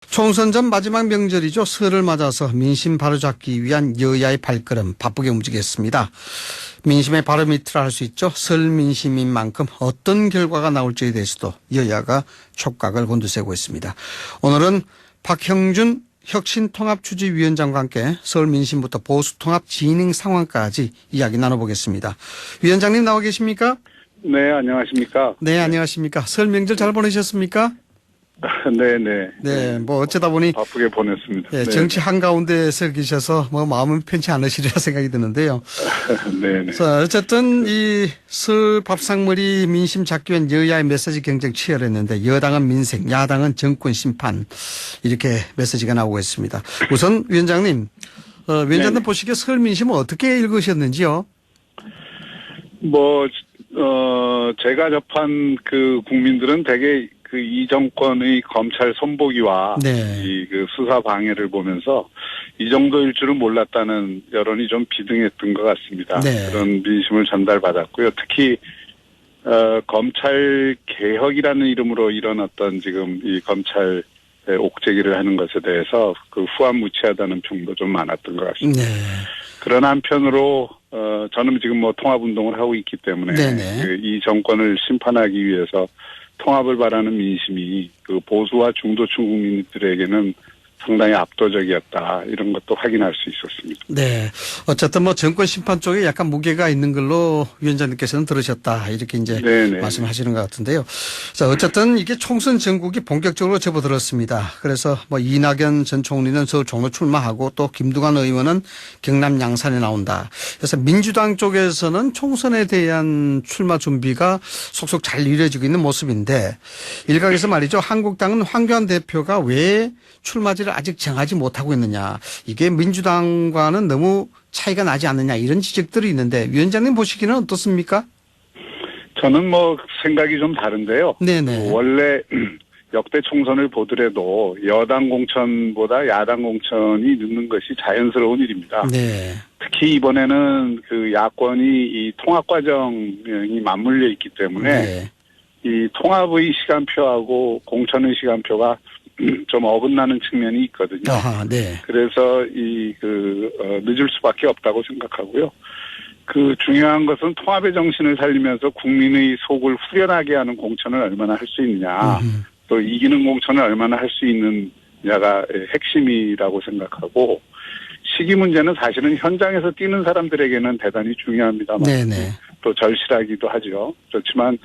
총선 전 마지막 명절이죠. 설을 맞아서 민심 바로잡기 위한 여야의 발걸음 바쁘게 움직였습니다. 민심의 바로 밑을 할 수 있죠. 설 민심인 만큼 어떤 결과가 나올지에 대해서도 여야가 촉각을 곤두세우고 있습니다. 오늘은 박형준 혁신통합추진위원장과 함께 설 민심부터 보수통합 진행 상황까지 이야기 나눠보겠습니다. 위원장님 나와 계십니까? 네, 안녕하십니까? 네, 안녕하십니까? 설 명절 잘 보내셨습니까? 네네. 네, 뭐 어쩌다 보니 바쁘게 보냈습니다. 네, 정치 한가운데서 계셔서 뭐 마음은 편치 않으시리라 생각이 드는데요. 네네. 자, 어쨌든 이 설 밥상머리 민심 잡기 위한 여야의 메시지 경쟁 치열했는데 여당은 민생, 야당은 정권 심판 이렇게 메시지가 나오고 있습니다. 우선 위원장님, 위원장님 보시기에 설 민심은 어떻게 읽으셨는지요? 제가 접한 그 국민들은 대개 그 이 정권의 검찰 손보기와 네. 이 그 수사 방해를 보면서 이 정도일 줄은 몰랐다는 여론이 좀 비등했던 것 같습니다. 네. 그런 민심을 전달받았고요. 특히 검찰 개혁이라는 이름으로 이런 어떤 지금 이 검찰 옥죄기를 하는 것에 대해서 그 후안무치하다는 평도 좀 많았던 것 같습니다. 네. 그런 한편으로 저는 지금 뭐 통합운동을 하고 있기 때문에 이 정권을 심판하기 위해서 통합을 바라는 민심이 그 보수와 중도층 국민들에게는 상당히 압도적이었다. 이런 것도 확인할 수 있었습니다. 네. 어쨌든 뭐 정권 심판 쪽에 약간 무게가 있는 걸로 위원장님께서는 들으셨다. 이렇게 이제 네네. 말씀하시는 것 같은데요. 자, 어쨌든 이게 총선 전국이 본격적으로 접어들었습니다. 그래서 뭐 이낙연 전 총리는 서울 종로 출마하고 또 김두관 의원은 경남 양산에 나온다. 그래서 민주당 쪽에서는 총선에 대한 출마 준비가 속속 잘 이루어지고 있는 모습인데 일각에서 말이죠. 한국당은 황교안 대표가 왜 출마지를 아직 정하지 못하고 있느냐. 이게 민주당과는 너무 차이가 나지 않느냐. 이런 지적들이 있는데 위원장님 보시기는 어떻습니까? 저는 뭐 생각이 좀 다른데요. 네네. 원래 역대 총선을 보더라도 여당 공천보다 야당 공천이 늦는 것이 자연스러운 일입니다. 네. 특히 이번에는 그 야권이 이 통합 과정이 맞물려 있기 때문에 네. 이 통합의 시간표하고 공천의 시간표가 좀 어긋나는 측면이 있거든요. 아하, 네. 그래서 늦을 수밖에 없다고 생각하고요. 그 중요한 것은 통합의 정신을 살리면서 국민의 속을 후련하게 하는 공천을 얼마나 할 수 있느냐. 또 이기는 공천을 얼마나 할 수 있느냐가 핵심이라고 생각하고 시기 문제는 사실은 현장에서 뛰는 사람들에게는 대단히 중요합니다만 네네. 또 절실하기도 하죠. 그렇지만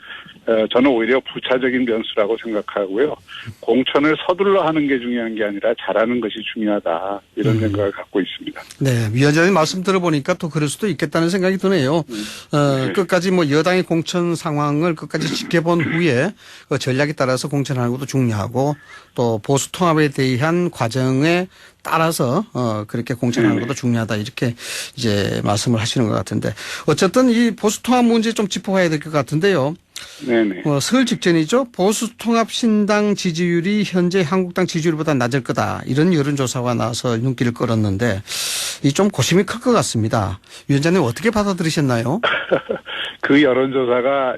저는 오히려 부차적인 변수라고 생각하고요. 공천을 서둘러 하는 게 중요한 게 아니라 잘하는 것이 중요하다. 이런 생각을 갖고 있습니다. 네. 위원장님 말씀 들어보니까 또 그럴 수도 있겠다는 생각이 드네요. 끝까지 뭐 여당의 공천 상황을 끝까지 지켜본 후에 그 전략에 따라서 공천하는 것도 중요하고 또 보수 통합에 대한 과정에 따라서 그렇게 공천하는 것도 중요하다. 이렇게 이제 말씀을 하시는 것 같은데 어쨌든 이 보수 통합 문제 좀 짚어봐야 될 것 같은데요. 네네. 설 직전이죠. 보수 통합 신당 지지율이 현재 한국당 지지율보다 낮을 거다. 이런 여론조사가 나와서 눈길을 끌었는데 이 좀 고심이 클 것 같습니다. 위원장님 어떻게 받아들이셨나요? 그 여론조사가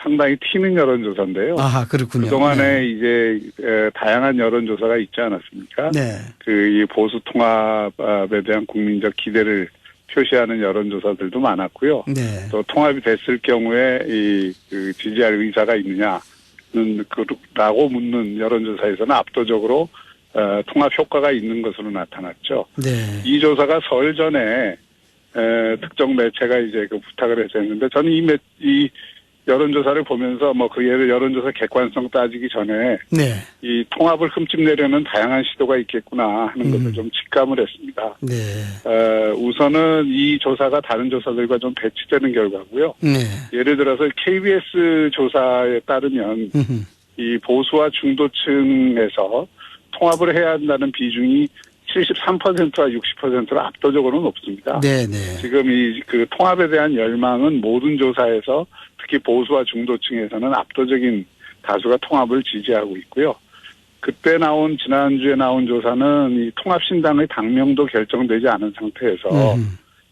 상당히 튀는 여론조사인데요. 아하, 그렇군요. 그동안에 네. 이제 다양한 여론조사가 있지 않았습니까? 네. 이 보수 통합에 대한 국민적 기대를 표시하는 여론조사들도 많았고요. 네. 또 통합이 됐을 경우에 지지할 의사가 있느냐는 라고 묻는 여론조사에서는 압도적으로 통합 효과가 있는 것으로 나타났죠. 네. 이 조사가 설 전에 특정 매체가 이제 그 부탁을 해서 했는데 저는 이 여론조사를 보면서 그 여론조사 객관성 따지기 전에 네. 이 통합을 흠집내려는 다양한 시도가 있겠구나 하는 것을 좀 직감을 했습니다. 네. 우선은 이 조사가 다른 조사들과 좀 배치되는 결과고요. 네. 예를 들어서 KBS 조사에 따르면 이 보수와 중도층에서 통합을 해야 한다는 비중이 73%와 60%로 압도적으로 높습니다. 네네. 지금 그 통합에 대한 열망은 모든 조사에서 특히 보수와 중도층에서는 압도적인 다수가 통합을 지지하고 있고요. 지난주에 나온 조사는 이 통합신당의 당명도 결정되지 않은 상태에서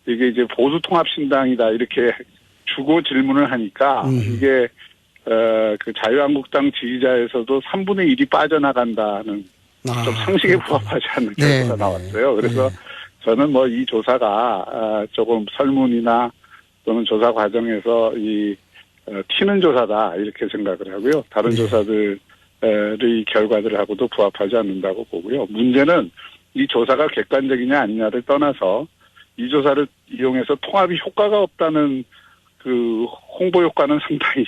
이게 이제 보수 통합신당이다 이렇게 주고 질문을 하니까 이게 그 자유한국당 지지자에서도 3분의 1이 빠져나간다는 좀 상식에 부합하지 않는 결과가 나왔어요. 그래서 저는 뭐 이 조사가 조금 설문이나 또는 조사 과정에서 튀는 조사다 이렇게 생각을 하고요. 다른 조사들의 결과들하고도 부합하지 않는다고 보고요. 문제는 이 조사가 객관적이냐 아니냐를 떠나서 이 조사를 이용해서 통합이 효과가 없다는 그 홍보 효과는 상당히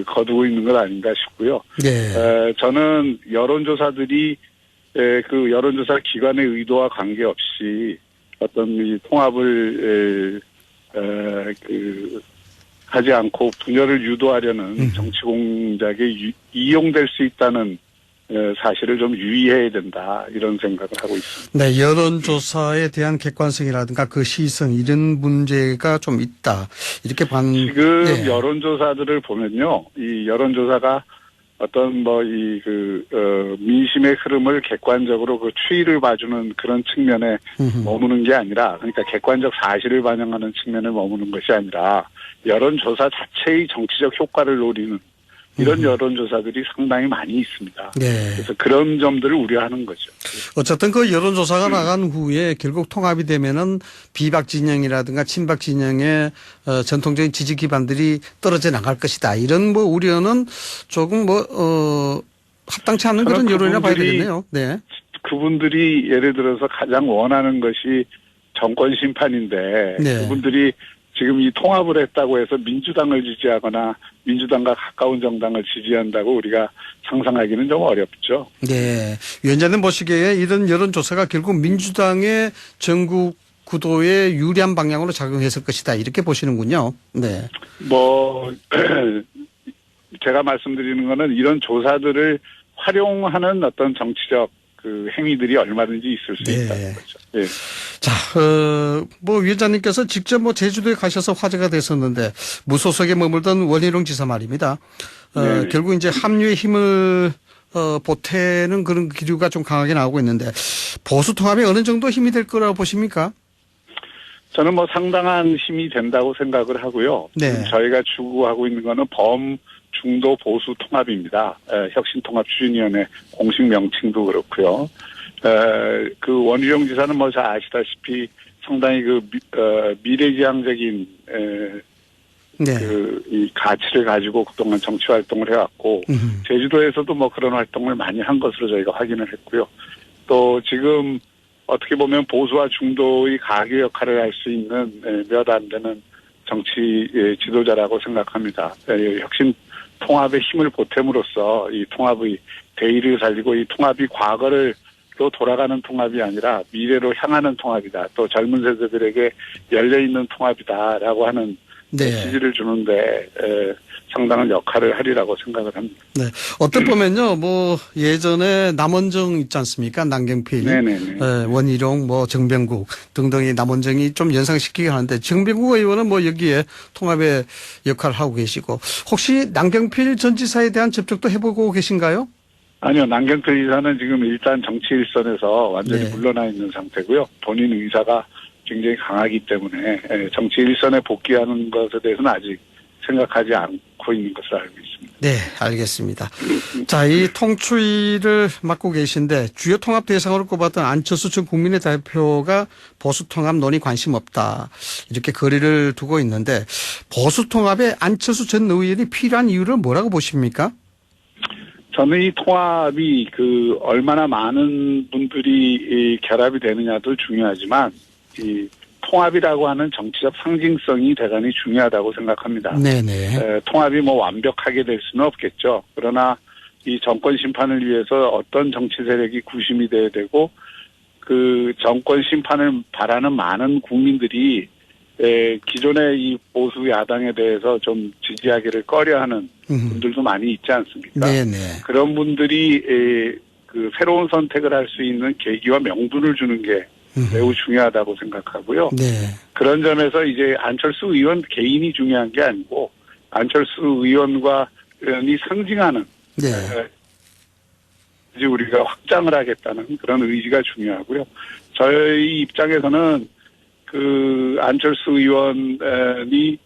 거두고 있는 것 아닌가 싶고요. 저는 여론조사들이 그 여론조사 기관의 의도와 관계없이 어떤 이 통합을 하지 않고 분열을 유도하려는 정치 공작에 이용될 수 있다는 사실을 좀 유의해야 된다 이런 생각을 하고 있습니다. 네, 여론조사에 대한 객관성이라든가 그 시성 이런 문제가 좀 있다 이렇게 지금 여론조사들을 보면요, 이 여론조사가 어떤 민심의 흐름을 객관적으로 그 추이를 봐주는 그런 측면에 머무는 게 아니라, 그러니까 객관적 사실을 반영하는 측면에 머무는 것이 아니라 여론조사 자체의 정치적 효과를 노리는 이런 여론조사들이 상당히 많이 있습니다. 그래서 그런 점들을 우려하는 거죠. 어쨌든 그 여론조사가 나간 후에 결국 통합이 되면은 비박 진영이라든가 친박 진영의 전통적인 지지 기반들이 떨어져 나갈 것이다. 이런 우려는 조금 합당치 않는 그런 여론이라 봐야 되겠네요. 네. 그분들이 예를 들어서 가장 원하는 것이 정권 심판인데 그분들이 지금 이 통합을 했다고 해서 민주당을 지지하거나 민주당과 가까운 정당을 지지한다고 우리가 상상하기는 좀 어렵죠. 네. 위원장님 보시기에 이런 여론조사가 결국 민주당의 전국 구도에 유리한 방향으로 작용했을 것이다. 이렇게 보시는군요. 네. 제가 말씀드리는 거는 이런 조사들을 활용하는 어떤 정치적 그 행위들이 얼마든지 있을 수 있다는 거죠. 예. 자, 위원장님께서 직접 제주도에 가셔서 화제가 됐었는데 무소속에 머물던 원희룡 지사 말입니다. 결국 이제 합류의 힘을 보태는 그런 기류가 좀 강하게 나오고 있는데 보수 통합이 어느 정도 힘이 될 거라고 보십니까? 저는 상당한 힘이 된다고 생각을 하고요. 저희가 추구하고 있는 거는 중도 보수 통합입니다. 혁신통합추진위원회 공식 명칭도 그렇고요. 그 원희룡 지사는 잘 아시다시피 상당히 미래지향적인 이 가치를 가지고 그동안 정치 활동을 해왔고 제주도에서도 그런 활동을 많이 한 것으로 저희가 확인을 했고요. 또 지금 어떻게 보면 보수와 중도의 가교 역할을 할 수 있는 몇 안 되는 정치 지도자라고 생각합니다. 혁신 통합의 힘을 보탬으로써 이 통합의 대의를 살리고 이 통합이 과거를 또 돌아가는 통합이 아니라 미래로 향하는 통합이다. 또 젊은 세대들에게 열려있는 통합이다라고 하는 지지를 주는데 상당한 역할을 하리라고 생각을 합니다. 네. 어떤 보면요, 예전에 남원정 있지 않습니까? 남경필, 원희룡, 정병국 등등의 남원정이 좀 연상시키게 하는데 정병국 의원은 여기에 통합의 역할을 하고 계시고 혹시 남경필 전 지사에 대한 접촉도 해보고 계신가요? 아니요, 남경필 지사는 지금 일단 정치 일선에서 완전히 물러나 있는 상태고요. 본인 의사가 굉장히 강하기 때문에 정치 일선에 복귀하는 것에 대해서는 아직 생각하지 않고 있는 것으로 알고 있습니다. 네, 알겠습니다. 자, 이 통추위를 맡고 계신데 주요 통합 대상으로 꼽았던 안철수 전 국민의 대표가 보수 통합 논의 관심 없다. 이렇게 거리를 두고 있는데 보수 통합에 안철수 전 의원이 필요한 이유를 뭐라고 보십니까? 저는 이 통합이 얼마나 많은 분들이 결합이 되느냐도 중요하지만 이 통합이라고 하는 정치적 상징성이 대단히 중요하다고 생각합니다. 통합이 완벽하게 될 수는 없겠죠. 그러나 이 정권 심판을 위해서 어떤 정치 세력이 구심이 돼야 되고 그 정권 심판을 바라는 많은 국민들이 기존의 이 보수 야당에 대해서 좀 지지하기를 꺼려하는 분들도 많이 있지 않습니까? 그런 분들이 새로운 선택을 할 수 있는 계기와 명분을 주는 게 매우 중요하다고 생각하고요. 그런 점에서 이제 안철수 의원 개인이 중요한 게 아니고 안철수 의원과 의원이 상징하는 이제 우리가 확장을 하겠다는 그런 의지가 중요하고요. 저희 입장에서는 안철수 의원이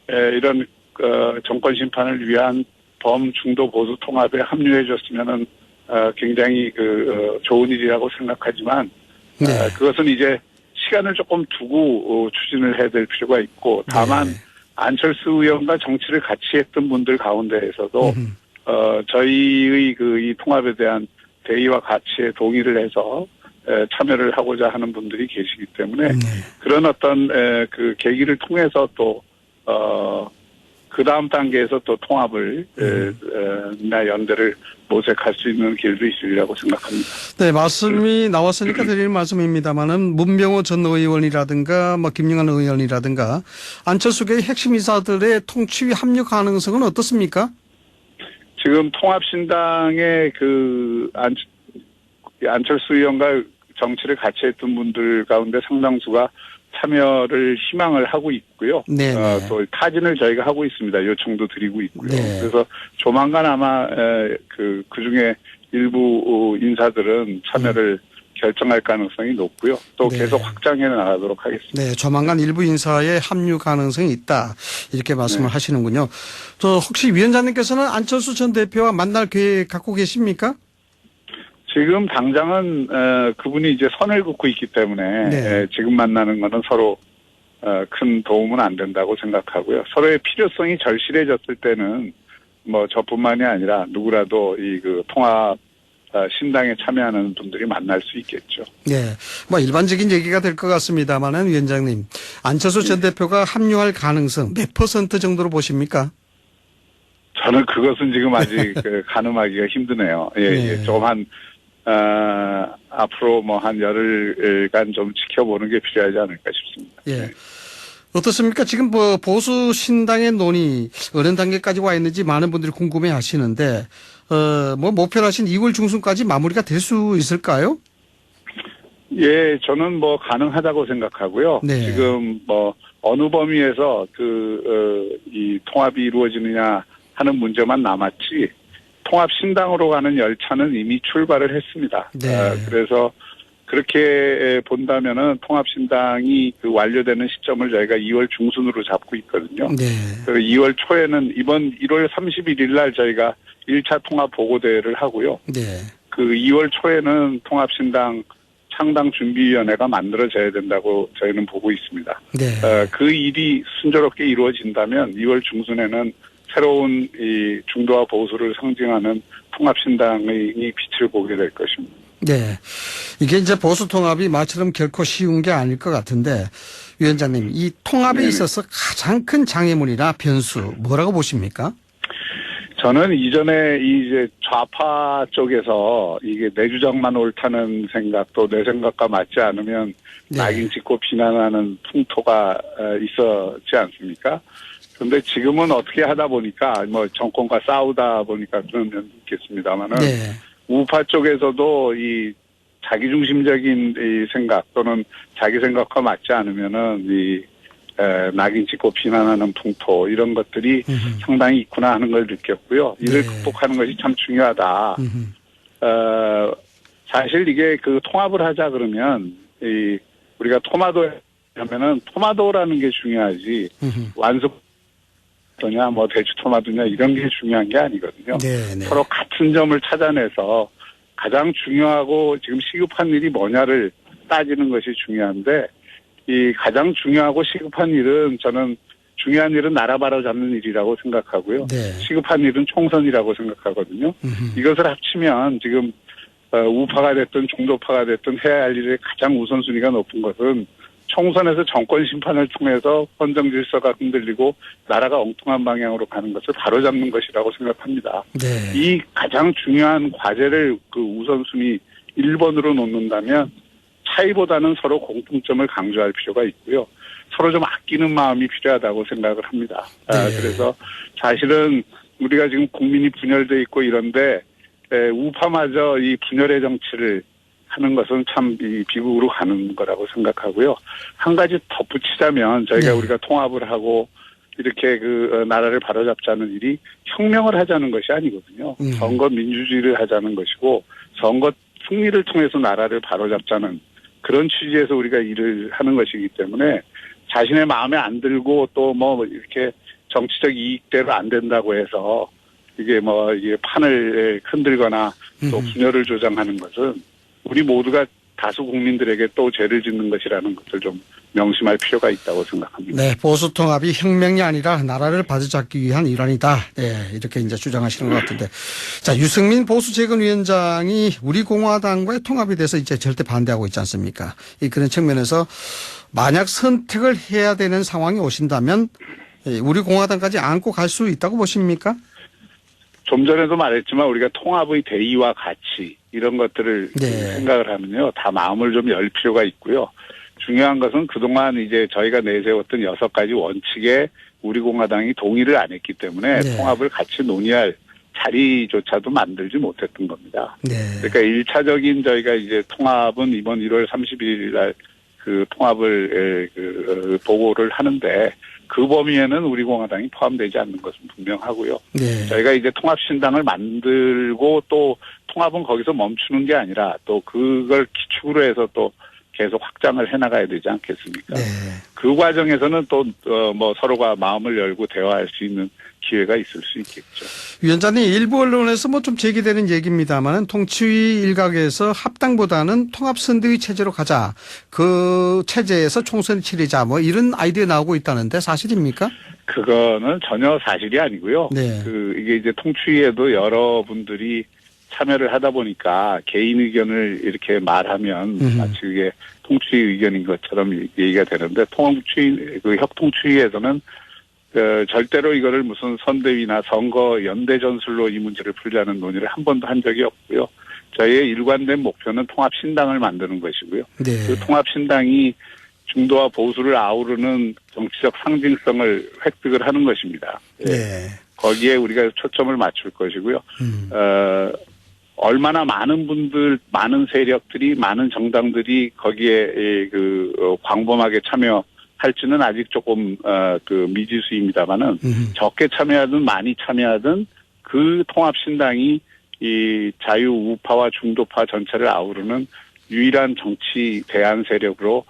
이런 정권 심판을 위한 범중도 보수 통합에 합류해 줬으면은 굉장히 좋은 일이라고 생각하지만 네. 그것은 이제 시간을 조금 두고 추진을 해야 될 필요가 있고 다만 네. 안철수 의원과 정치를 같이 했던 분들 가운데에서도 저희의 이 통합에 대한 대의와 가치에 동의를 해서 참여를 하고자 하는 분들이 계시기 때문에 네. 그런 어떤 그 계기를 통해서 또 그 다음 단계에서 또 통합을 나 연대를 모색할 수 있는 길도 있으리라고 생각합니다. 네, 말씀이 나왔으니까 드릴 말씀입니다만은 문병호 전 의원이라든가 뭐 김영환 의원이라든가 안철수계의 핵심 인사들의 통치위 합류 가능성은 어떻습니까? 지금 통합신당의 안철수 의원과 정치를 같이 했던 분들 가운데 상당수가 참여를 희망을 하고 있고요. 네. 또 타진을 저희가 하고 있습니다. 요청도 드리고 있고요. 네. 그래서 조만간 아마 그 중에 일부 인사들은 참여를 결정할 가능성이 높고요. 또 네. 계속 확장해 나가도록 하겠습니다. 네, 조만간 일부 인사의 합류 가능성이 있다. 이렇게 말씀을 네. 하시는군요. 또 혹시 위원장님께서는 안철수 전 대표와 만날 계획 갖고 계십니까? 지금 당장은 그분이 이제 선을 긋고 있기 때문에 네. 지금 만나는 거는 서로 큰 도움은 안 된다고 생각하고요. 서로의 필요성이 절실해졌을 때는 뭐 저뿐만이 아니라 누구라도 통합 신당에 참여하는 분들이 만날 수 있겠죠. 네, 뭐 일반적인 얘기가 될 것 같습니다만은 위원장님, 안철수 전 대표가 합류할 가능성 몇 % 정도로 보십니까? 저는 그것은 지금 아직 가늠하기가 힘드네요. 예, 네. 예. 조금 앞으로 뭐 한 열흘간 좀 지켜보는 게 필요하지 않을까 싶습니다. 예. 어떻습니까? 지금 뭐 보수 신당의 논의 어느 단계까지 와 있는지 많은 분들이 궁금해 하시는데, 뭐 목표로 하신 2월 중순까지 마무리가 될 수 있을까요? 예, 저는 뭐 가능하다고 생각하고요. 네. 지금 뭐 어느 범위에서 이 통합이 이루어지느냐 하는 문제만 남았지, 통합 신당으로 가는 열차는 이미 출발을 했습니다. 네. 그래서 그렇게 본다면은 통합 신당이 완료되는 시점을 저희가 2월 중순으로 잡고 있거든요. 네. 2월 초에는 이번 1월 31일 날 저희가 1차 통합 보고대회를 하고요. 네. 2월 초에는 통합 신당 창당 준비위원회가 만들어져야 된다고 저희는 보고 있습니다. 네. 그 일이 순조롭게 이루어진다면 2월 중순에는 새로운 이 중도와 보수를 상징하는 통합신당의 빛을 보게 될 것입니다. 네. 이게 이제 보수 통합이 말처럼 결코 쉬운 게 아닐 것 같은데, 위원장님, 이 통합에 네네. 있어서 가장 큰 장애물이나 변수, 뭐라고 보십니까? 저는 이전에 이제 좌파 쪽에서 이게 내 주장만 옳다는 생각, 또 내 생각과 맞지 않으면 네. 낙인 찍고 비난하는 풍토가 있었지 않습니까? 그런데 지금은 어떻게 하다 보니까 뭐 정권과 싸우다 보니까 그런 면도 있겠습니다만은 네. 우파 쪽에서도 이 자기중심적인 이 생각 또는 자기 생각과 맞지 않으면은 낙인 찍고 비난하는 풍토 이런 것들이 상당히 있구나 하는 걸 느꼈고요. 이를 네. 극복하는 것이 참 중요하다. 사실 이게 통합을 하자 그러면 우리가 토마토 하면은 토마토라는 게 중요하지 완숙 토냐 뭐 대추 토마토냐 이런 게 중요한 게 아니거든요. 네. 네. 서로 같은 점을 찾아내서 가장 중요하고 지금 시급한 일이 뭐냐를 따지는 것이 중요한데 이 가장 중요하고 시급한 일은 저는 중요한 일은 나라 바로잡는 일이라고 생각하고요. 네. 시급한 일은 총선이라고 생각하거든요. 이것을 합치면 지금 우파가 됐든 중도파가 됐든 해야 할 일의 가장 우선순위가 높은 것은 총선에서 정권 심판을 통해서 헌정 질서가 흔들리고 나라가 엉뚱한 방향으로 가는 것을 바로잡는 것이라고 생각합니다. 네. 이 가장 중요한 과제를 우선순위 1번으로 놓는다면 차이보다는 서로 공통점을 강조할 필요가 있고요. 서로 좀 아끼는 마음이 필요하다고 생각을 합니다. 네. 그래서 사실은 우리가 지금 국민이 분열돼 있고 이런데 우파마저 이 분열의 정치를 하는 것은 참 비극으로 가는 거라고 생각하고요. 한 가지 덧붙이자면 저희가 네. 우리가 통합을 하고 이렇게 나라를 바로잡자는 일이 혁명을 하자는 것이 아니거든요. 선거 민주주의를 하자는 것이고 선거 승리를 통해서 나라를 바로잡자는 그런 취지에서 우리가 일을 하는 것이기 때문에 자신의 마음에 안 들고 또 뭐 이렇게 정치적 이익대로 안 된다고 해서 이게 이게 판을 흔들거나 또 분열을 조장하는 것은 우리 모두가 다수 국민들에게 또 죄를 짓는 것이라는 것을 좀 명심할 필요가 있다고 생각합니다. 네, 보수 통합이 혁명이 아니라 나라를 바로잡기 위한 일환이다. 네, 이렇게 이제 주장하시는 것 같은데. 자, 유승민 보수재건위원장이 우리 공화당과의 통합에 대해서 이제 절대 반대하고 있지 않습니까? 그런 측면에서 만약 선택을 해야 되는 상황이 오신다면 우리 공화당까지 안고 갈 수 있다고 보십니까? 좀 전에도 말했지만 우리가 통합의 대의와 가치 이런 것들을 네. 생각을 하면요. 다 마음을 좀 열 필요가 있고요. 중요한 것은 그동안 이제 저희가 내세웠던 6가지 원칙에 우리 공화당이 동의를 안 했기 때문에 네. 통합을 같이 논의할 자리조차도 만들지 못했던 겁니다. 네. 그러니까 1차적인 저희가 이제 통합은 이번 1월 31일 날 그 통합을 보고를 하는데 그 범위에는 우리 공화당이 포함되지 않는 것은 분명하고요. 네. 저희가 이제 통합신당을 만들고 또 통합은 거기서 멈추는 게 아니라 또 그걸 기축으로 해서 또 계속 확장을 해나가야 되지 않겠습니까? 네. 그 과정에서는 또 서로가 마음을 열고 대화할 수 있는 기회가 있을 수 있겠죠. 위원장님, 일부 언론에서 좀 제기되는 얘기입니다만은 통치위 일각에서 합당보다는 통합선대위 체제로 가자. 그 체제에서 총선 치르자. 이런 아이디어 나오고 있다는데 사실입니까? 그거는 전혀 사실이 아니고요. 네. 이게 이제 통치위에도 여러분들이 참여를 하다 보니까 개인 의견을 이렇게 말하면 마치 그게 통치위 의견인 것처럼 얘기가 되는데 협통치위에서는 절대로 이거를 무슨 선대위나 선거 연대 전술로 이 문제를 풀자는 논의를 한 번도 한 적이 없고요. 저희의 일관된 목표는 통합신당을 만드는 것이고요. 네. 그 통합신당이 중도와 보수를 아우르는 정치적 상징성을 획득을 하는 것입니다. 네. 거기에 우리가 초점을 맞출 것이고요. 얼마나 많은 분들, 많은 세력들이, 많은 정당들이 거기에 광범하게 참여할지는 아직 조금 미지수입니다만은 적게 참여하든 많이 참여하든 그 통합신당이 이 자유우파와 중도파 전체를 아우르는 유일한 정치 대안 세력으로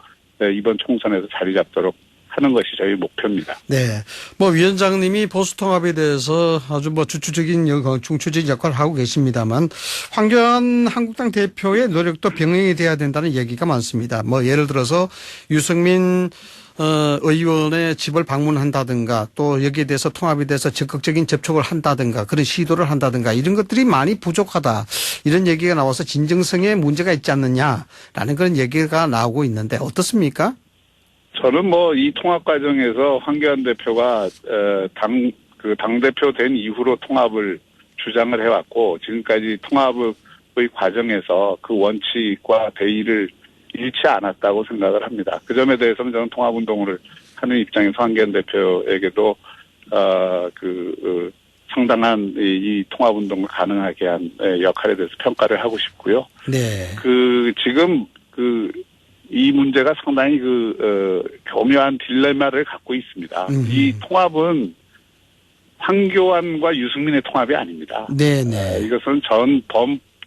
이번 총선에서 자리 잡도록 하는 것이 저희 목표입니다. 네. 위원장님이 보수통합에 대해서 아주 주추적인 중추적인 역할을 하고 계십니다만 황교안 한국당 대표의 노력도 병행이 돼야 된다는 얘기가 많습니다. 예를 들어서 유승민 의원의 집을 방문한다든가 또 여기에 대해서 통합에 대해서 적극적인 접촉을 한다든가 그런 시도를 한다든가 이런 것들이 많이 부족하다. 이런 얘기가 나와서 진정성에 문제가 있지 않느냐라는 그런 얘기가 나오고 있는데 어떻습니까? 저는 이 통합 과정에서 황교안 대표가 당대표 된 이후로 통합을 주장을 해왔고 지금까지 통합의 과정에서 그 원칙과 대의를 잃지 않았다고 생각을 합니다. 그 점에 대해서는 저는 통합운동을 하는 입장에서 황교안 대표에게도 상당한 이 통합운동을 가능하게 한 역할에 대해서 평가를 하고 싶고요. 네. 지금 이 문제가 상당히 교묘한 딜레마를 갖고 있습니다. 이 통합은 황교안과 유승민의 통합이 아닙니다. 네네. 이것은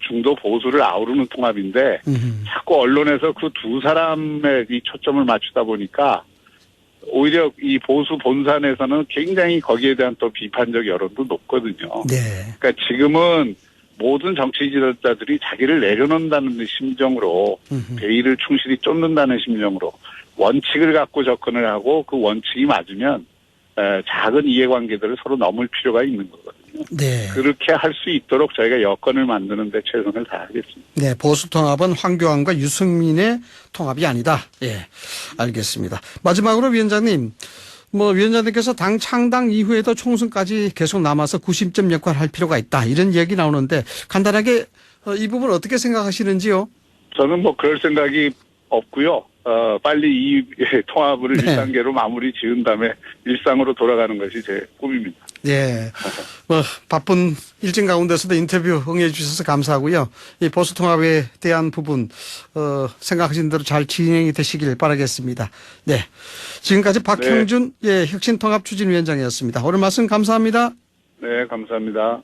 중도 보수를 아우르는 통합인데 자꾸 언론에서 그 두 사람의 이 초점을 맞추다 보니까 오히려 이 보수 본산에서는 굉장히 거기에 대한 또 비판적 여론도 높거든요. 네. 그러니까 지금은 모든 정치 지도자들이 자기를 내려놓는다는 심정으로 대의를 충실히 쫓는다는 심정으로 원칙을 갖고 접근을 하고 그 원칙이 맞으면 작은 이해관계들을 서로 넘을 필요가 있는 거거든요. 네. 그렇게 할 수 있도록 저희가 여건을 만드는 데 최선을 다하겠습니다. 네, 보수 통합은 황교안과 유승민의 통합이 아니다. 예, 알겠습니다. 마지막으로 위원장님, 위원장님께서 당 창당 이후에도 총선까지 계속 남아서 구심점 역할을 할 필요가 있다. 이런 얘기 나오는데 간단하게 이 부분 어떻게 생각하시는지요? 저는 그럴 생각이 없고요. 빨리 이 통합을 네. 1단계로 마무리 지은 다음에 일상으로 돌아가는 것이 제 꿈입니다. 예. 바쁜 일정 가운데서도 인터뷰 응해 주셔서 감사하고요. 이 보수 통합에 대한 부분, 생각하신 대로 잘 진행이 되시길 바라겠습니다. 네. 지금까지 박형준, 혁신통합 추진위원장이었습니다. 오늘 말씀 감사합니다. 네, 감사합니다.